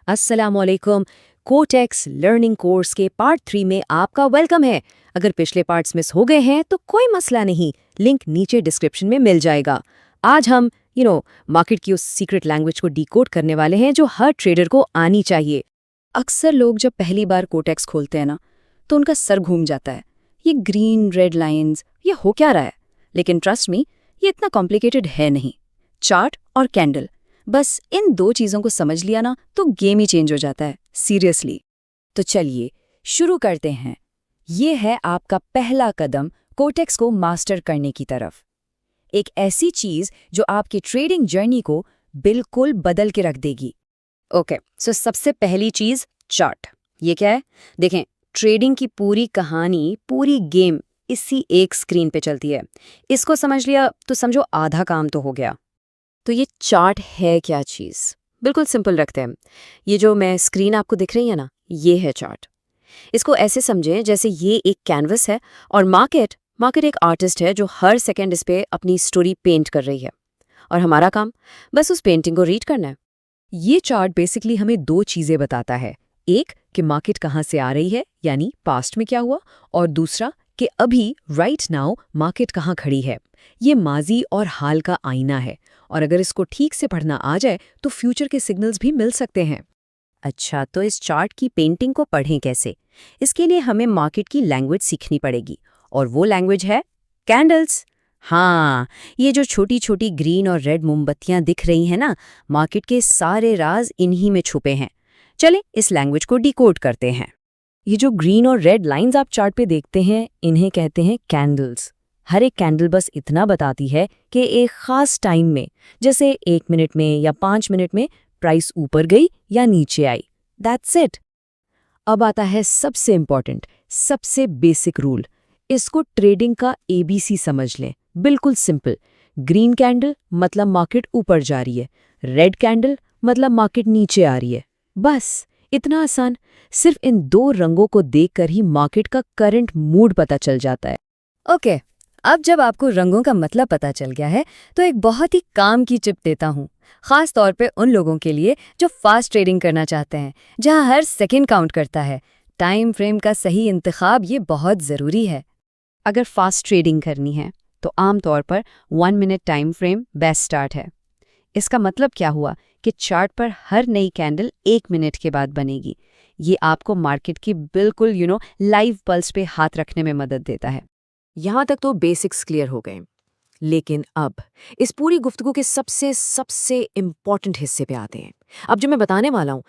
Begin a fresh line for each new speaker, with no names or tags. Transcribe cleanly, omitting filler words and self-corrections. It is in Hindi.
अस्सलामुअलैकुम। कोटेक्स लर्निंग कोर्स के पार्ट 3 में आपका वेलकम है। अगर पिछले पार्ट्स मिस हो गए हैं तो कोई मसला नहीं, लिंक नीचे डिस्क्रिप्शन में मिल जाएगा। आज हम मार्केट की उस सीक्रेट लैंग्वेज को डिकोड करने वाले हैं जो हर ट्रेडर को आनी चाहिए।
अक्सर लोग जब पहली बार कोटेक्स खोलते हैं ना, तो उनका सर घूम जाता है। ये ग्रीन रेड लाइंस, ये हो क्या रहा है? लेकिन ट्रस्ट मी, ये इतना कॉम्प्लिकेटेड है नहीं। चार्ट और कैंडल, बस इन दो चीज़ों को समझ लिया ना तो गेम ही चेंज हो जाता है, सीरियसली। तो चलिए शुरू करते हैं। ये है आपका पहला कदम कोटेक्स को मास्टर करने की तरफ। एक ऐसी चीज़ जो आपकी ट्रेडिंग जर्नी को बिल्कुल बदल के रख देगी।
ओके, सो सबसे पहली चीज चार्ट। ये क्या है? देखें, ट्रेडिंग की पूरी कहानी, पूरी गेम इसी एक स्क्रीन पे चलती है। इसको समझ लिया तो समझो आधा काम तो हो गया। तो ये चार्ट है क्या चीज़? बिल्कुल सिंपल रखते हैं। ये जो मैं स्क्रीन आपको दिख रही है ना, ये है चार्ट। इसको ऐसे समझें जैसे ये एक कैनवस है और मार्केट मार्केट एक आर्टिस्ट है जो हर सेकंड इस पे अपनी स्टोरी पेंट कर रही है, और हमारा काम बस उस पेंटिंग को रीड करना है।
ये चार्ट बेसिकली हमें दो चीजें बताता है। एक कि मार्केट कहाँ से आ रही है, यानी पास्ट में क्या हुआ, और दूसरा कि अभी राइट नाउ मार्केट कहाँ खड़ी है। ये माजी और हाल का आईना है, और अगर इसको ठीक से पढ़ना आ जाए तो फ्यूचर के सिग्नल्स भी मिल सकते हैं।
अच्छा, तो इस चार्ट की पेंटिंग को पढ़ें कैसे? इसके लिए हमें मार्केट की लैंग्वेज सीखनी पड़ेगी, और वो लैंग्वेज है कैंडल्स। हाँ, ये जो छोटी छोटी ग्रीन और रेड मोमबत्तियां दिख रही हैं ना, मार्केट के सारे राज इन्हीं में छुपे हैं। चलें इस लैंग्वेज को डिकोड करते हैं।
ये जो ग्रीन और रेड लाइंस आप चार्ट पे देखते हैं, इन्हें कहते हैं कैंडल्स। हर एक कैंडल बस इतना बताती है कि एक खास टाइम में, जैसे 1 मिनट में या 5 मिनट में, प्राइस ऊपर गई या नीचे आई। That's it. अब आता है सबसे इम्पॉर्टेंट, सबसे बेसिक रूल। इसको ट्रेडिंग का ABC समझ लें। बिल्कुल सिंपल। ग्रीन कैंडल मतलब मार्केट ऊपर जा रही है, रेड कैंडल मतलब मार्केट नीचे आ रही है। बस इतना आसान। सिर्फ इन दो रंगों को देखकर ही मार्केट का करंट मूड पता चल जाता है।
ओके, अब जब आपको रंगों का मतलब पता चल गया है तो एक बहुत ही काम की टिप देता हूँ, खास तौर पे उन लोगों के लिए जो फास्ट ट्रेडिंग करना चाहते हैं, जहाँ हर सेकंड काउंट करता है। टाइम फ्रेम का सही इंतखाब ये बहुत ज़रूरी है। अगर फास्ट ट्रेडिंग करनी है तो आमतौर पर 1 minute time frame best start है। इसका मतलब क्या हुआ कि चार्ट पर हर नई कैंडल 1 मिनट के बाद बनेगी। ये आपको मार्केट की बिल्कुल लाइव पल्स पे हाथ रखने में मदद देता है।
यहाँ तक तो बेसिक्स क्लियर हो गए, लेकिन अब इस पूरी गुफ्तगू के सबसे सबसे इम्पॉर्टेंट हिस्से पे आते हैं। अब जो मैं बताने वाला हूँ